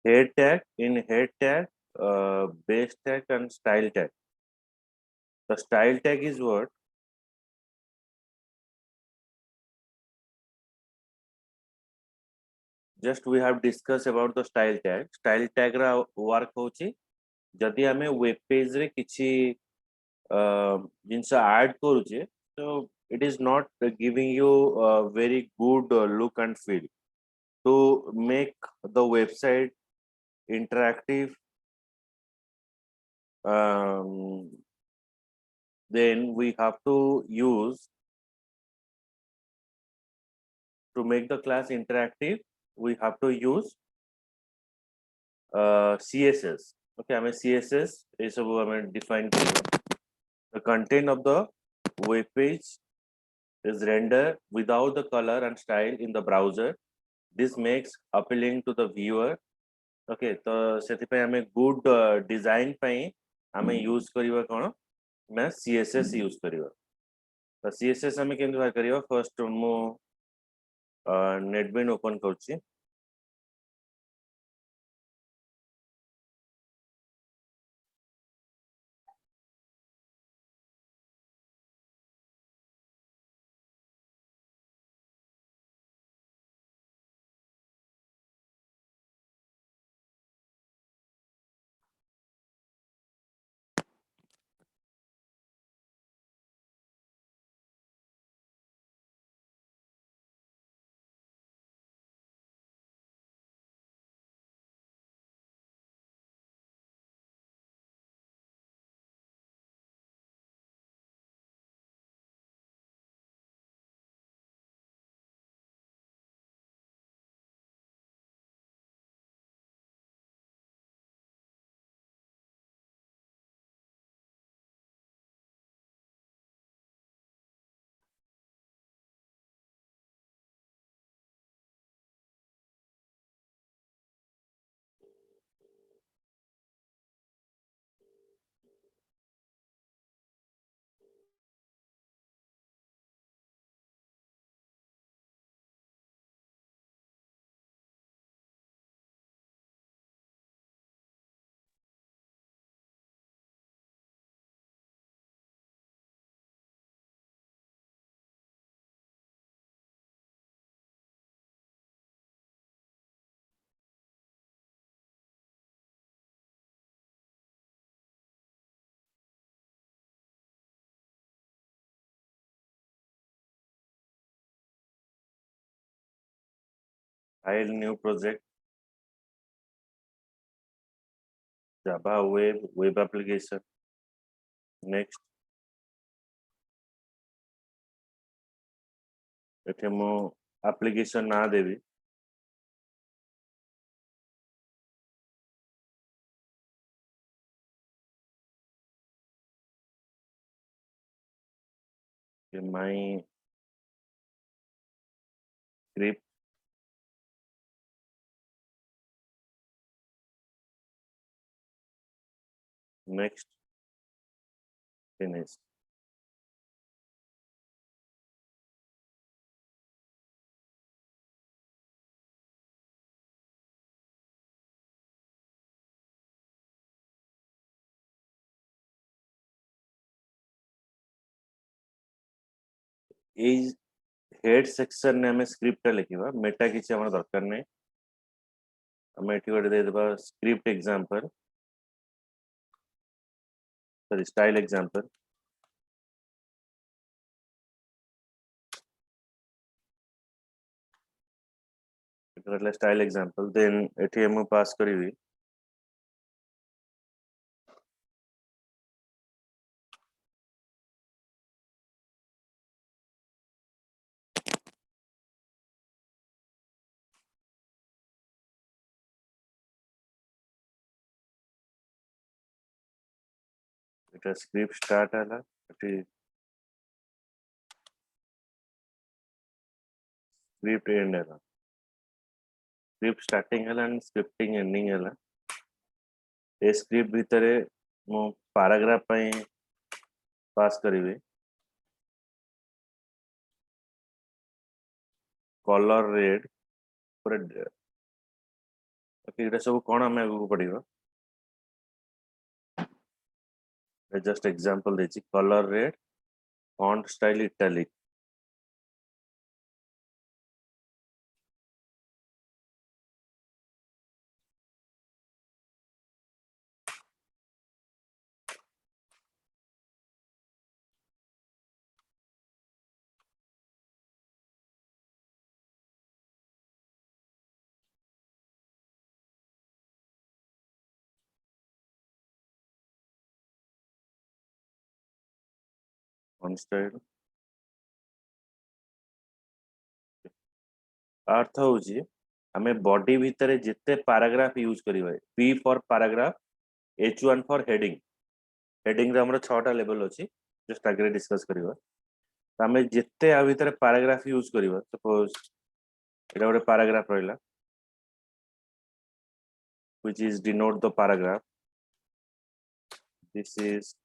head tag, in head tag, base tag and style tag. The style tag is what? Just we have discussed about the style tag. Style tag ra work होची जदि आमे web page रे किछि जिनस add करूचे, so it is not giving you a very good look and feel. To make the website interactive, then we have to use, to make the class interactive, we have to use CSS. Okay, I mean CSS is defined. The content of the web page is rendered without the color and style in the browser. This makes appealing to the viewer. Okay, तो सेतिपय हमें good design ପାଇଁ हमें use करिवा कोन मैं CSS use करिवा. तो CSS हमें केमति बाहर करिवा. First मो नेटबिन ओपन करछि. File new project. Java web application. Next. एठे मो एप्लिकेशन ना देवी. My script. Next. Finish. एज हेड सेक्शन ने हमें स्क्रिप्ट लिखिबा. मेटा किछि हमर दरकार नै. हमें एठी गोटे दे देबा script example. Sorry, style example. एटा स्टाइल एग्जांपल. देन एठी हम पास करिवि एटा स्क्रिप्ट स्टार्ट आला. एठी स्क्रिप्ट एंड आला. स्क्रिप्ट स्टार्टिंग आला एंड स्क्रिप्टिंग एंडिंग आला. ए स्क्रिप्ट भितरे मो पैराग्राफ पई पास करिवि कलर रेड. पूरा ओके एटा सब कोन हमें आगु पड़िबो जस्ट एग्जांपल देछि colour red font style italic font style अर्थ होछि हमें बॉडी भितर जिते पैराग्राफ यूज करिवे P for paragraph H1 for heading heading रे हमर 6 टा लेवल अछि जस्ट आगे डिस्कस करिवा हमें जिते आ भितर पैराग्राफ यूज करिवा सपोज एटा गोटे पैराग्राफ रहला which is denote the paragraph this is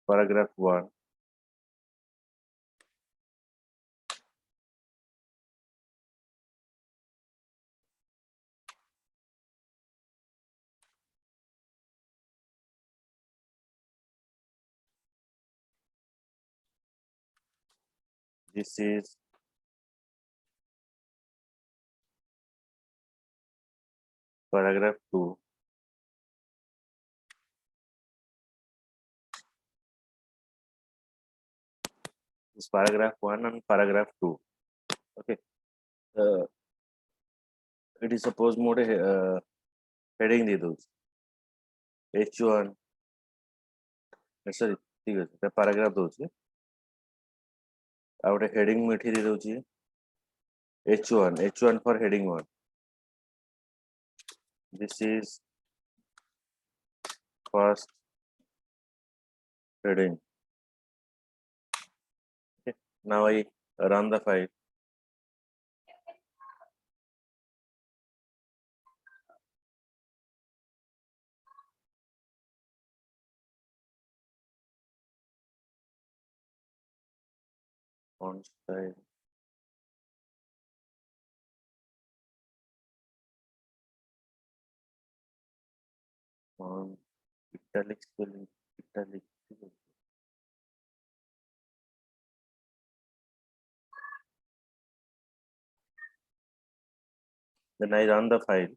paragraph 1 this is paragraph 2 this paragraph 1 and paragraph 2 okay it is suppose mode heading दे दो H1 sorry ठीक है पैराग्राफ दोछि आ गोटे हेडिंग मु एठी दे दोछि H1 for heading 1 this is first heading okay now I run the file font style font italic spelling italic then I run the file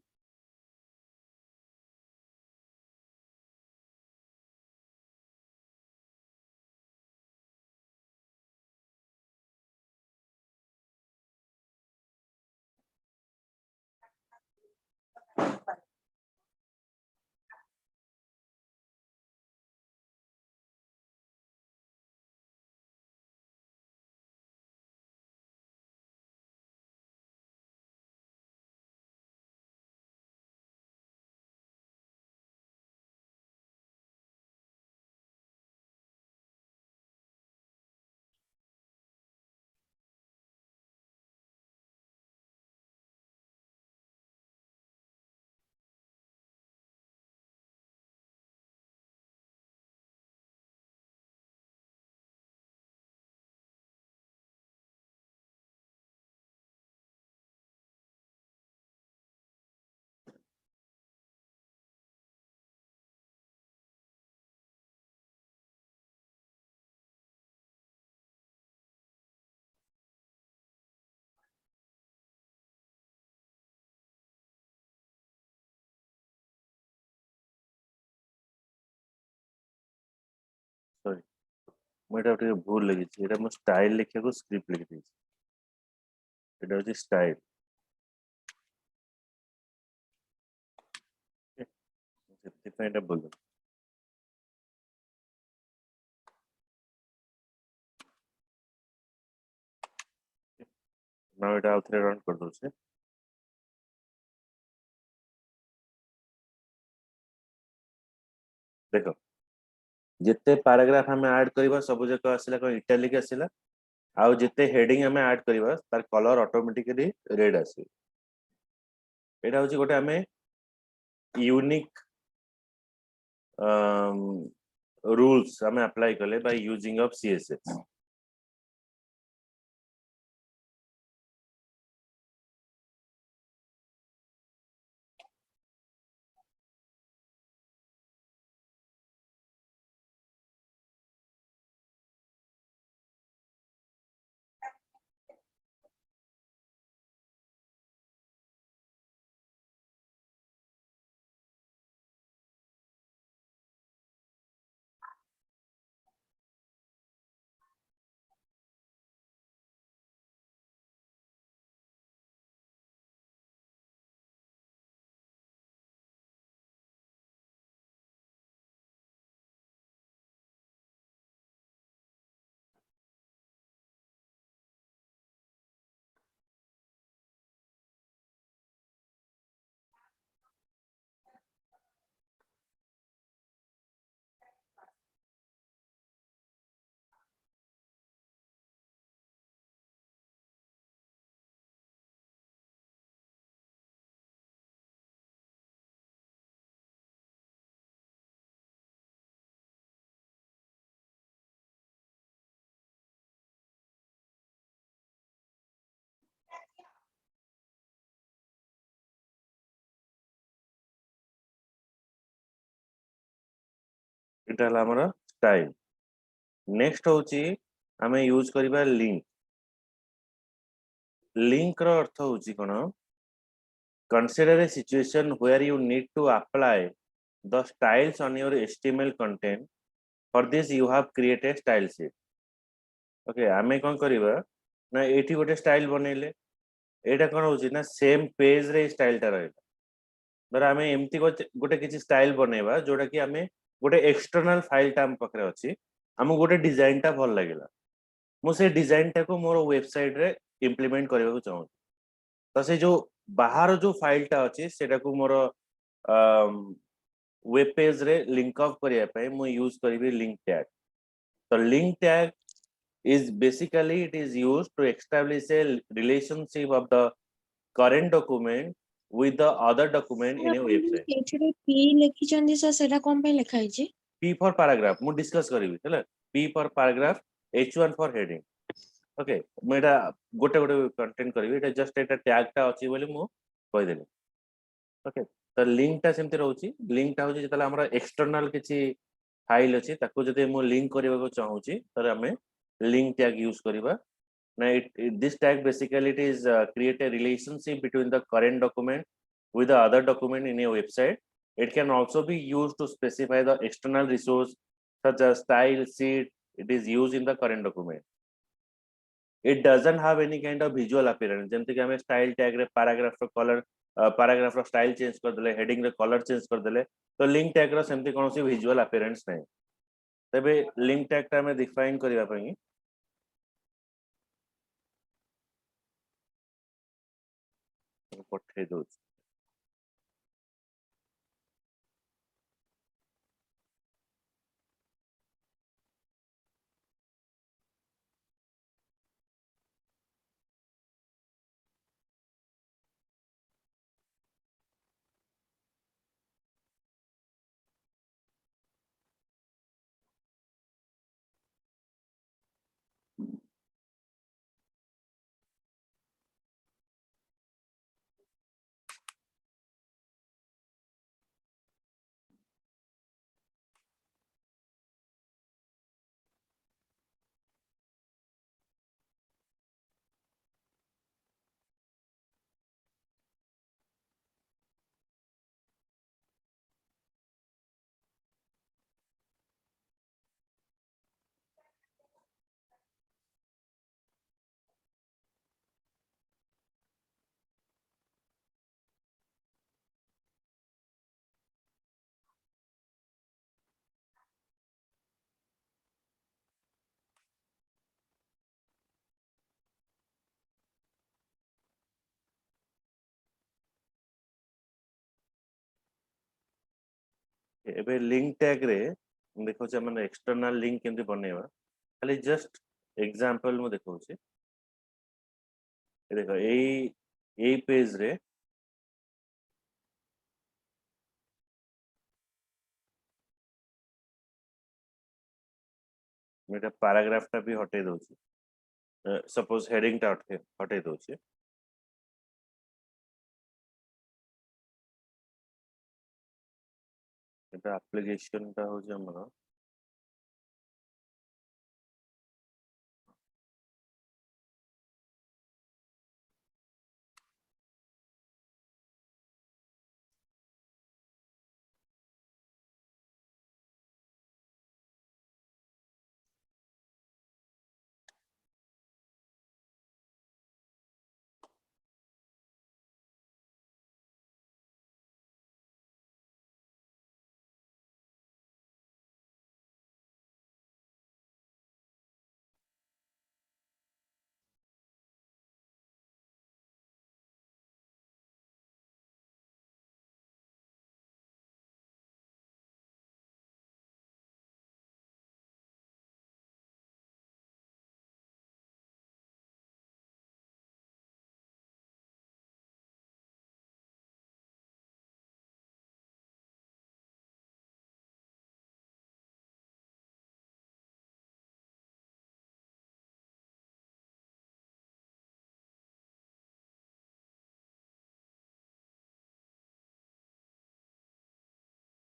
sorry ମୁଁ ଏଟା ଟିକେ ଭୁଲ ଲାଗିଛି ଏଟା ମୁଁ ଷ୍ଟାଇଲ ଲେଖିବାକୁ ସ୍କ୍ରିପ୍ଟ ଲେଖି ଦେଇଛି ଏଟା ହଉଛି ଷ୍ଟାଇଲ ସେଥିପାଇଁ ଏଟା ଭୁଲ ନା ଏଟା ଆଉ ଥରେ ରନ୍ କରିଦଉଛି ଦେଖ जिते पैराग्राफ हमें ऐड करबा सब जक आसिला को इटैलिक आसिला आउ जिते हेडिंग हमें ऐड करबा तार कलर ऑटोमेटिकली रेड आसी एटा होची गोटे हमें यूनिक रूल्स हमें अप्लाई करले बाय यूजिंग ऑफ सीएसएस एटा हला हमर स्टाइल। नेक्स्ट होची आमे यूज करिबा लिंक। लिंक रो अर्थ होची कोन, consider a situation where you need to apply the styles on your HTML content. For this you have created style sheet. Okay आमे कोन करिबा ना एठी गोटे स्टाइल बनेले, एटा कोन होची ना सेम पेज रे स्टाइल ता रहला। धर आमे एमती गोटे किछि स्टाइल बनेबा जोटा कि आमे गोटे एक्सटर्नल फाइल ता हम पकरे अछि, हमु गोटे डिजाइन ता भल लागिला, मु से डिजाइन ता को मोर वेबसाइट रे इंप्लीमेंट करबा को चाहू। तो से जो बाहर जो फाइल टा अछि सेटा को मोर वेब पेज रे लिंक अप करिया पे मु यूज करबी लिंक टैग। तो link tag is basically it is used to establish a relationship of the current document with the other document in a website. ଏଥିରେ P ଲେଖିଛନ୍ତି ସାର୍, ସେଟା କଣ ପାଇଁ ଲେଖା ହେଇଛି? P for paragraph मु डिस्कस करिवि हैला। P for paragraph, H1 for heading. Okay मु एटा गोटे गोटे कंटेंट करिवि, एटा जस्ट एटा टैग टा अछि बोली मु कहि देली। ओके तो लिंक टा सेमति रहउची। लिंक टा होची जतला हमरा एक्सटर्नल किछि फाइल अछि ताको जदि मु लिंक करबा को चाहूची तर हमें लिंक टैग यूज करिबा। Now, this tag basically it is create a relationship between the current document with the other document in a website. It can also be used to specify the external resource such as style sheet. It is used in the current document. It doesn't have any kind of visual appearance. जमते कि हमें style tag रे paragraph रो color paragraph रो style change कर देले, heading रे color change कर देले, तो link tag रो सेमते कोनोसी visual appearance नहीं। तबे link tag टा हमें define करिवा पई पठे दउछ। एबे लिंक टैग रे देखो जे माने एक्सटर्नल लिंक केमति बनेबा, खाली जस्ट एग्जांपल मु देखौ छी। देखो एई पेज रे मेटा पैराग्राफ टा भी हटे दउ छी। सपोज हेडिंग टा हटे दउ छी। एटा एप्लीकेशन टा हो जे हमर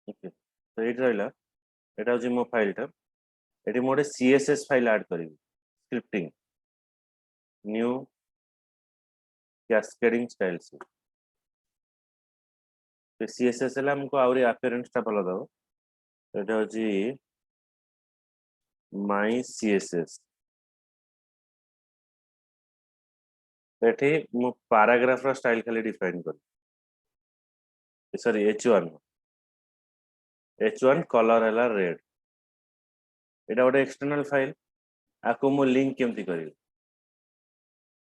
ओके तो एट रहला এটা হচ্ছে মো ফাইলটা এটি মো CSS ফাইল আড করিবি স্ক্রিপ্টিং নিউ ক্যাসকেডিং স্টাইলস তো CSS হেলা हमको আউরি appearance টা ভালো দাও এটা হচ্ছে my CSS এটি মো প্যারাগ্রাফ র স্টাইল খালি ডিফাইন করি সরি H1 কলর হেলা রেড এটা ଗୋଟେ এক্সଟর্নাল ফাইল আকু মো লিংক কেমতি করিবি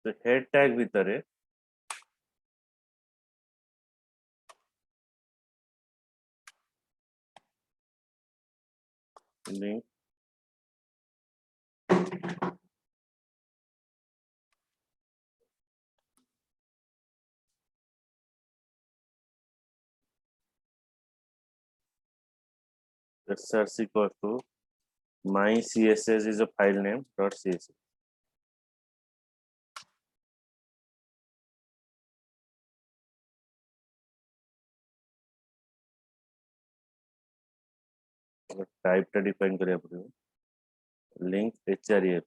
তো হেড ট্যাগ ভিতরে link search equal to my CSS is a file name dot CSS type टा डिफाइन करिया पड़िबो लिंक href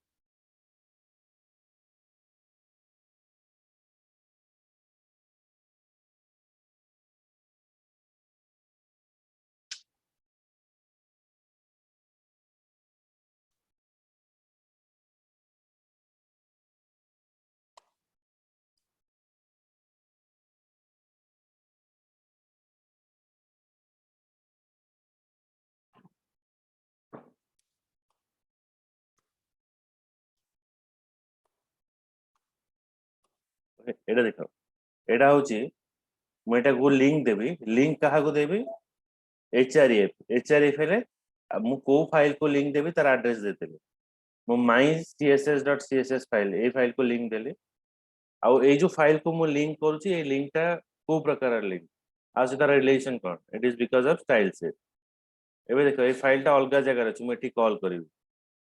এটা দেখো এটা হচ্ছে ମୁଁ ଏଟାକୁ ଲିଙ୍କ ଦେବି ଲିଙ୍କ କାହାକୁ ଦେବି href ହେଲେ ମୁଁ କୋଉ ଫାଇଲ କୁ ଲିଙ୍କ ଦେବି ତାର ଆଡ୍ରେସ ଦେଇଦେବି ମୁଁ my css.css ଫାଇଲ ଏଇ ଫାଇଲ କୁ ଲିଙ୍କ ଦେଲି ଆଉ ଏଇ ଯୋଉ ଫାଇଲ କୁ ମୁଁ ଲିଙ୍କ କରୁଛି ଏଇ ଲିଙ୍କ ଟା କୋଉ ପ୍ରକାର ଲିଙ୍କ ଆଉ ସେ ତାର ରିଲେସନ କଣ ଇଟ ଇଜ ବିକଜ ଅଫ ଷ୍ଟାଇଲ ସେଟ ଏବେ ଦେଖ ଏଇ ଫାଇଲ ଟା ଅଲଗା ଜାଗାରେ ଅଛି ମୁଁ ଏଠି କଲ୍ କରିବି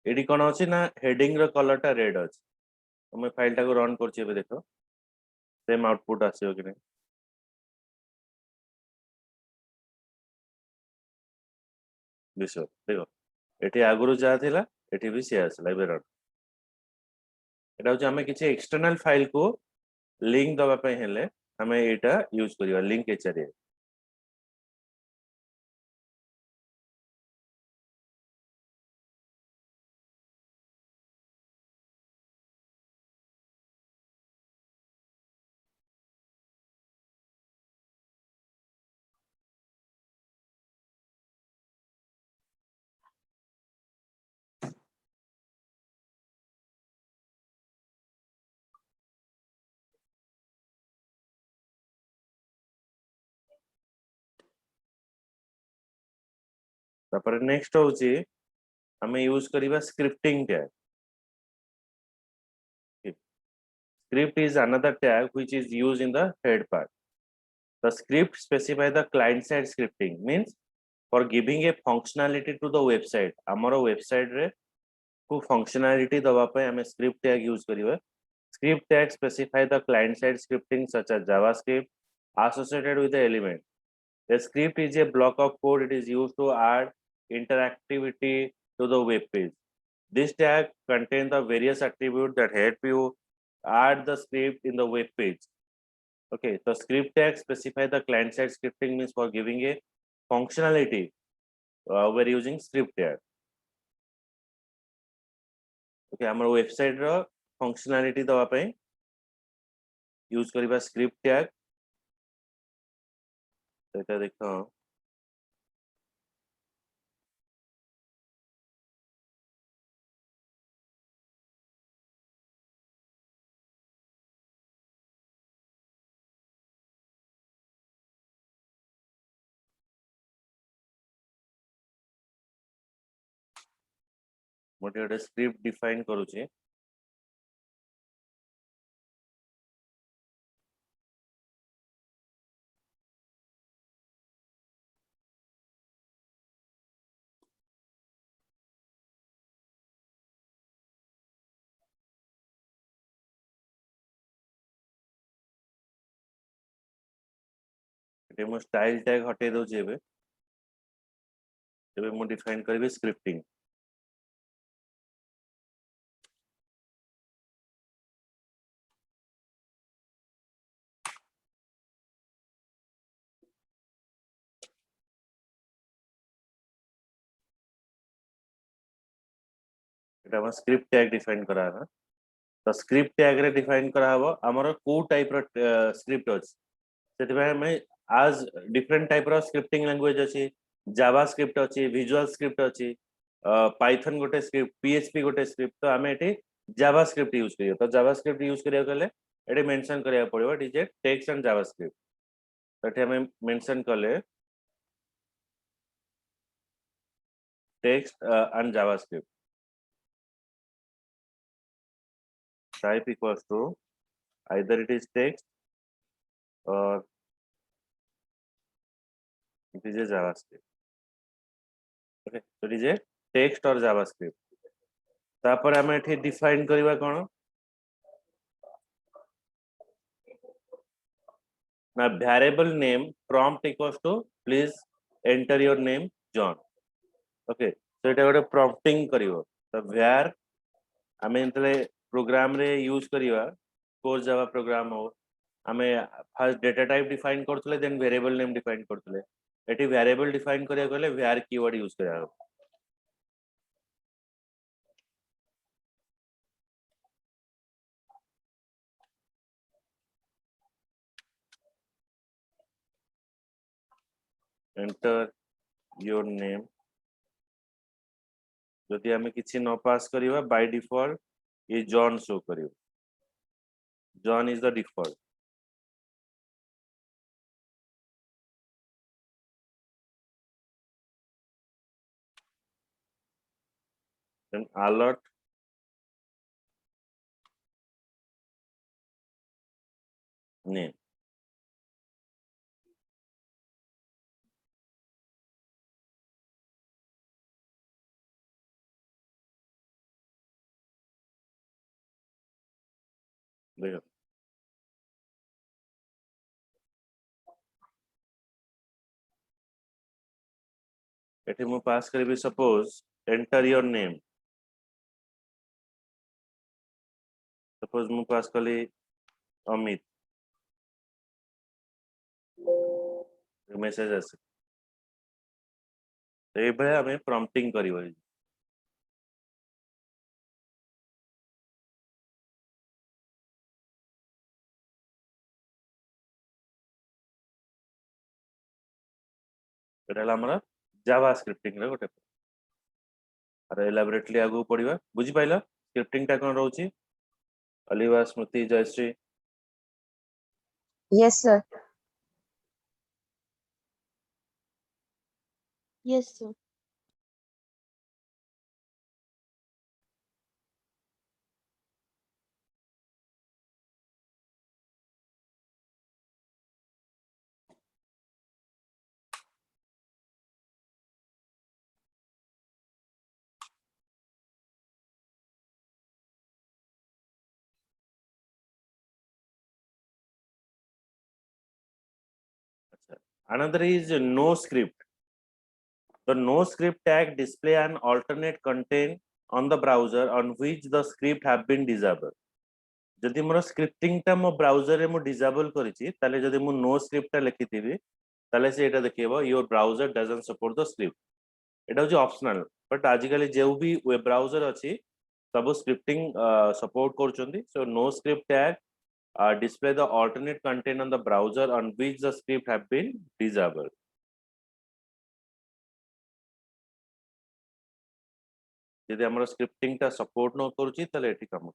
ଏଠି କଣ ଅଛି ନା ହେଡିଙ୍ଗ ର କଲର ଟା ରେଡ୍ ଅଛି ମୁଁ ଫାଇଲ ଟାକୁ ରନ୍ କରୁଛି ଏବେ ଦେଖ ସେମ୍ ଆଉଟପୁଟ ଆସିବ କି ନାହିଁ ବିଷୟ ଦେଖ ଏଠି ଆଗରୁ ଯାହା ଥିଲା ଏଠି ବି ସେ ଆସିଲା ଏବେ ରନ୍ এটা হচ্ছে ଆମେ କିଛି ଏକ୍ସଟର୍ନାଲ ଫାଇଲ କୁ ଲିଙ୍କ ଦବା ପାଇଁ ହେଲେ ଆମେ ଏଇଟା ୟୁଜ କରିବା ଲିଙ୍କ href ତାପରେ ନେକ୍ସଟ ହଉଛି ଆମେ ୟୁଜ କରିବା scripting tag script is another tag which is used in the head part the script specify the client side scripting means for giving a functionality to the website ଆମର website ରେ को functionality दवा ପାଇଁ ଆମେ script tag use କରିବା script tag specify the client side scripting such as javascript associated with the element a script is a block of code it is used to add interactivity to the web page this tag contains the various attributes that help you add the script in the web page okay the script tag specify the client side scripting means for giving a functionality we're using script tag okay ଆମର website ର functionality ଦବା ପାଇଁ use କରିବା script tag এটা ଦେଖ ମୁଁ ଗୋଟେ script define କରୁଛି ଏଠି ମୁଁ style tag ହଟେଇ ଦଉଛି ଏବେ ଏବେ ମୁଁ define କରିବି scripting. এটা আমার script tag define করা হলো তো script tag রে define করা হবো আমার কোউ টাইপ র script ଅଛି ସେଥିପାଇଁ ଆମେ as different type ର scripting language ଅଛି java script ଅଛି visual script ଅଛି python ଗୋଟେ script php ଗୋଟେ script ତ ଆମେ ଏଠି java script use କରିयो ତ java script use କରିବାକୁ ହେଲେ ଏଠି mention କରିବାକୁ ପଡିବ it is a text and javascript ତ ଏଠି ଆମେ mention କଲେ text and javascript type equals to either it is text or it is a javascript. Okay, so it is a text or javascript. तापर हमें एठी define करिवा कोन ना variable name prompt equals to please enter your name John. Okay, so এটা ଗୋଟେ prompting करिवो तो var हमें इंतले program रे यूज करिवा कोर जावा प्रोग्राम हो हमें फर्स्ट डेटा टाइप डिफाइन करथले देन वेरिएबल नेम डिफाइन करथले एठी वेरिएबल डिफाइन करिया गले var कीवर्ड यूज करिया enter your name जदि हमें किसी न पास करिवा बाय डिफॉल्ट ये जॉन शो करियो John is the default then alert name देखो एठी मु पास करबी suppose enter your name suppose मु पास कली अमित मेसेज आसे ए भय हमें प्रॉम्प्टिंग करिवो एटा हमरा जावा स्क्रिप्टिंग रे गोटे अरे एलाबोरेटली आगु पढिबा बुझी पाइला स्क्रिप्टिंग टा कोन रहउची अलीवा स्मृति Jayashree Yes, sir. Yes, sir. another is no script the no script tag display an alternate content on the browser on which the script have been disabled जदि मोर स्क्रिप्टिंग टा मो ब्राउजर रे मो डिसेबल करिछि ताले जदि मो नो स्क्रिप्ट टा लिखिथिबि ताले से एटा देखिबो your browser doesn't support the script एटा होची ऑप्शनल बट आजिकली जेउ भी वेब ब्राउजर अछि सब स्क्रिप्टिंग सपोर्ट करचोंदी so no script tag display the alternate content on the browser on which the script have been disabled जदि हमर स्क्रिप्टिंग टा support न करूची ताले एठी काम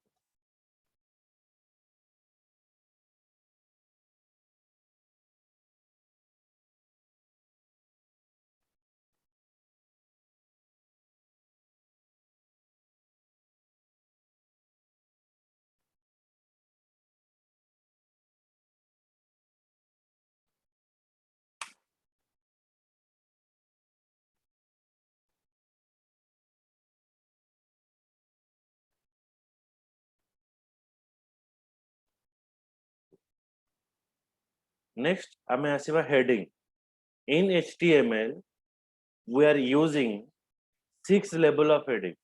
नेक्स्ट आमे आसीबा heading in HTML we are using 6 level of heading: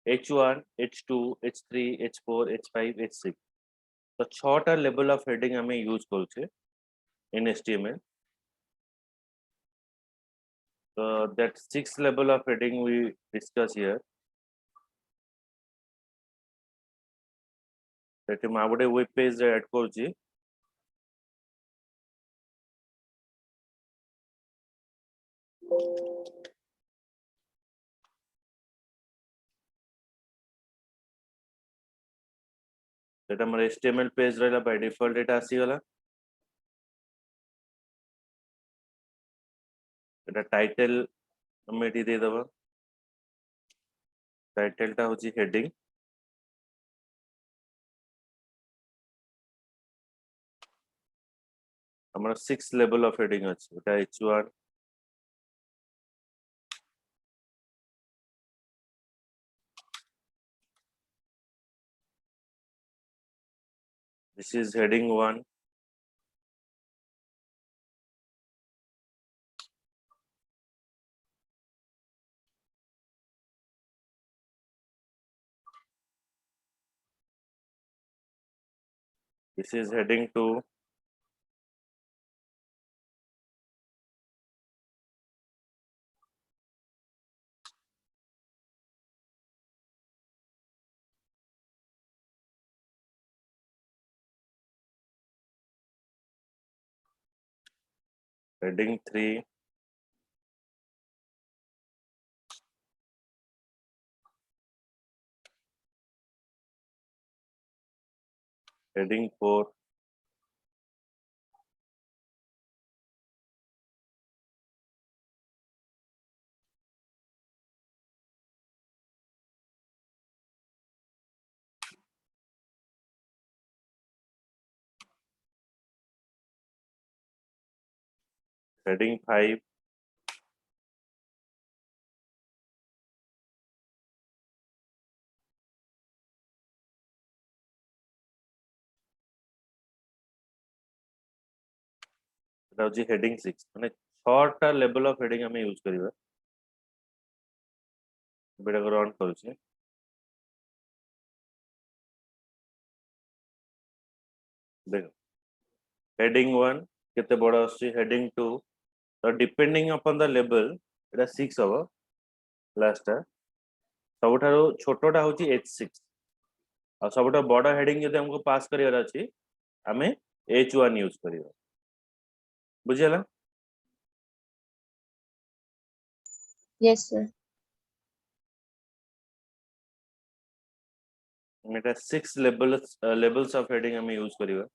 H1, H2, H3, H4, H5, H6. तो 6টা level of heading আমি use করছি in HTML. So that 6 level of heading we discuss here. ସେଠି ମୁଁ ଆଉ ଗୋଟେ ୱେବ୍ ପେଜରେ ଆଡ୍ କରୁଛି। ସେଟା ଆମର HTML ପେଜ ରହିଲା, ବାଇ ଡିଫଲ୍ଟ ଏଟା ଆସିଗଲା। এটা টাইটেল ଆମେ ଏଠି ଦେଇଦବା। টাইটেলଟା ହଉଛି ହେଡିଂ। ଆମର 6 level of heading ଅଛି। এটা H1, this is heading 1, this is heading 2, heading 3, heading 4, heading 5, এটা হচ্ছে heading 6। মানে 6টা level of heading ଆମେ ୟୁଜ କରିବା। ଏଟାକୁ ରନ୍ କରୁଛି। ଦେଖ heading 1 କେତେ ବଡ ଆସୁଛି, heading 2 ତ depending upon the level এটা 6 ହବ ଲାଷ୍ଟଟା। ସବୁଠାରୁ ଛୋଟଟା ହଉଛି H6 ଆଉ ସବୁଠାରୁ ବଡ ହେଡିଂ ଯଦି ଆମକୁ ପାସ୍ କରିବାର ଅଛି ଆମେ H1 ୟୁଜ କରିବା। ବୁଝିହେଲା? Yes, sir. এটা 6 levels of heading ଆମେ ୟୁଜ କରିବା।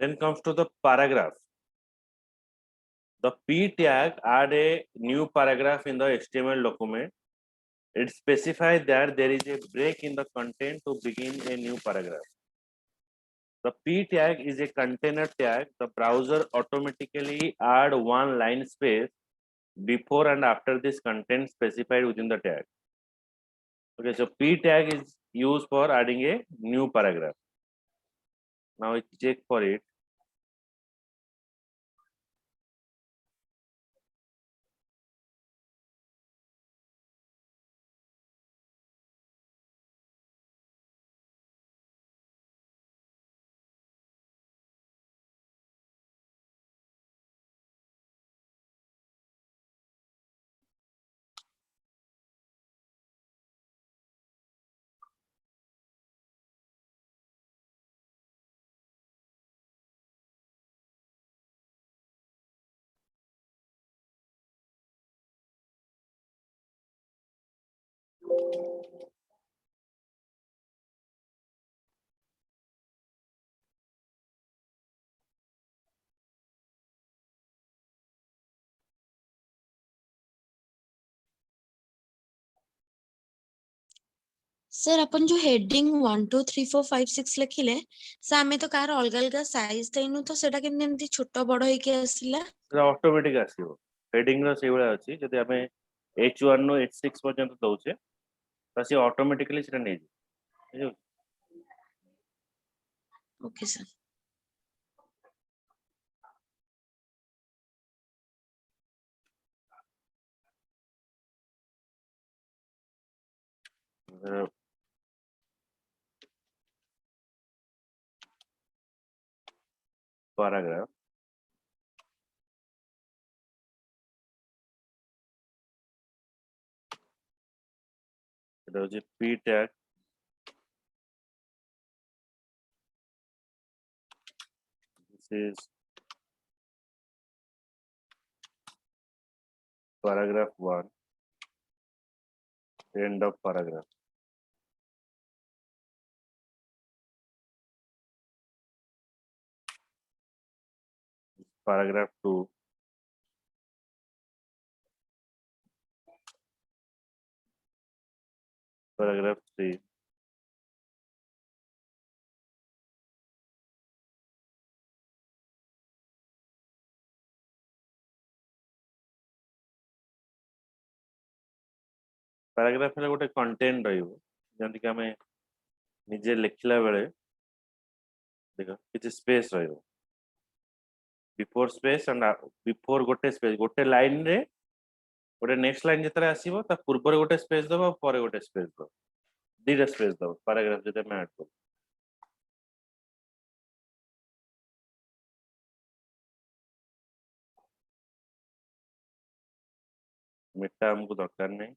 Then comes to the paragraph. The P tag add a new paragraph in the HTML document. It specifies that there is a break in the content to begin a new paragraph. The P tag is a container tag. The browser automatically add one line space before and after this content specified within the tag. Okay, so P tag is used for adding a new paragraph. Now I check for it. Sir अपन जो heading 1 2 3 4 5 6 लिखिले से आमे तो car अलग अलग size देनु तो सेटा केमने एमती छोट बड़ होई के आसिला ऑटोमेटिक आसीबो हेडिंग रो से बळा अछि जदि हमें H1 नो H6 पर्यंत दउचे त से ऑटोमेटिकली सेटा नै बुझियो ओके सर पैराग्राफ এটা হচ্ছে p tag this is paragraph 1 end of paragraph paragraph 2 paragraph 3 paragraph रे गोटे कंटेंट रहइबो जंति कि हमें निजे लिखला बेले देखो किछि स्पेस रहइबो बिफोर स्पेस एंड बिफोर गोटे लाइन रे गोटे नेक्स्ट लाइन जतरे आसीबो ता पूर्व रे गोटे स्पेस दबो परे गोटे स्पेस दबो दीटा स्पेस दबो पैराग्राफ जते मैं ऐड करू मिटा हमको दरकार नहीं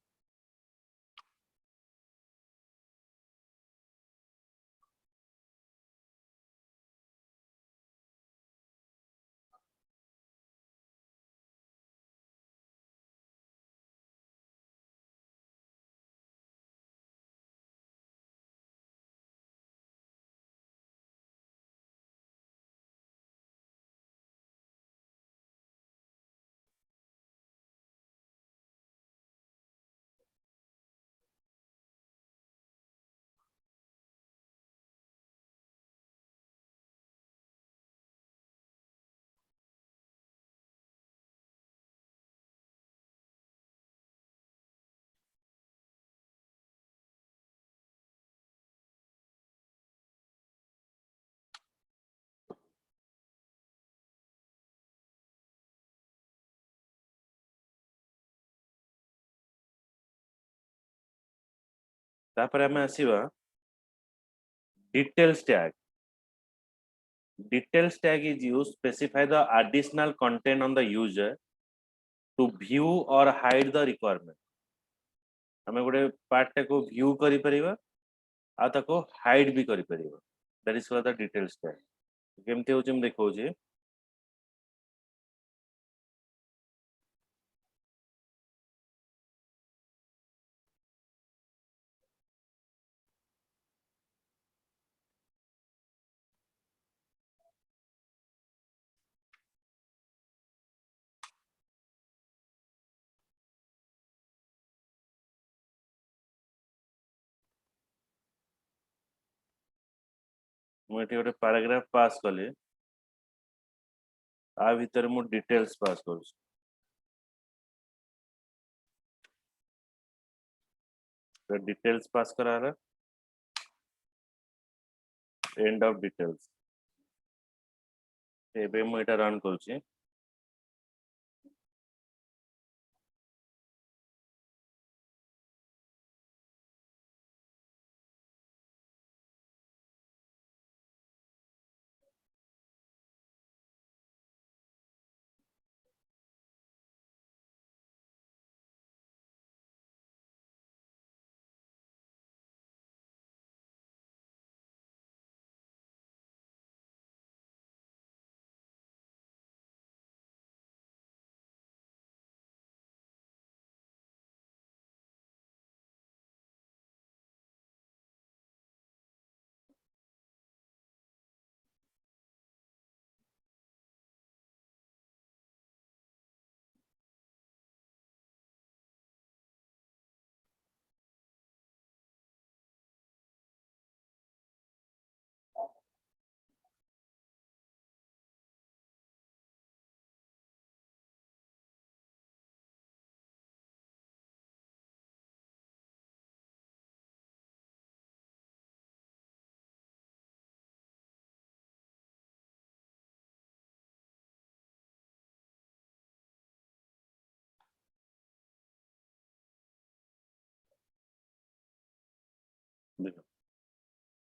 तापर हमें आसीबा details tag details tag is used to specify the additional content on the user to view or hide the requirement हमें गोटे पार्ट टा को व्यू करि परिबा आ ताको हाइड भी करि परिबा that is for the details tag केमते होचे हम देखौ जे मु एठी गोटे पैराग्राफ पास कले आ भीतर मु डिटेल्स पास करू डिटेल्स पास करारा एंड ऑफ डिटेल्स एबे मु एटा रन करूची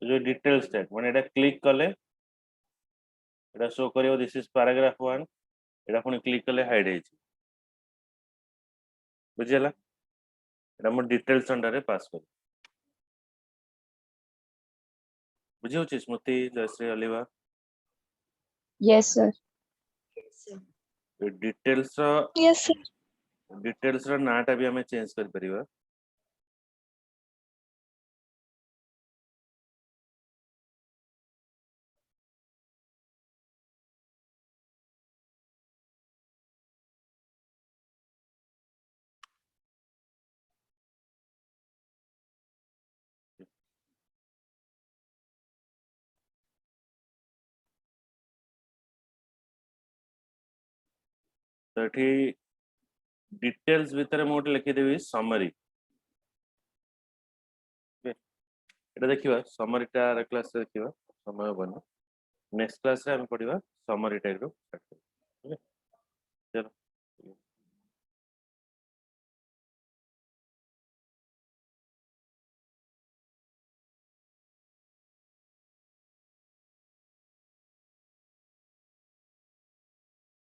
जो डिटेल्स टैग माने एटा क्लिक कले एटा शो करियो दिस इज पैराग्राफ 1 एटा पुनी क्लिक कले हाइड हे छी बुझियला एटा मो डिटेल्स अंडर रे पास कर बुझियो छी स्मृति जयश्री अलिवा Yes, sir. Details Yes, sir. Details रो नाटा भी हमें चेंज कर परिबा तो एठी डिटेल्स भीतर मैं गोटे लिखिदेवी समरी এটা ଦେଖିବା ସମରୀଟା କ୍ଲାସ୍ ରେ ଦେଖିବା ସମୟ ବନ ନେକ୍ସଟ କ୍ଲାସ୍ ରେ ଆମେ ପଢିବା ସମରୀ ଟାଇପ୍ ର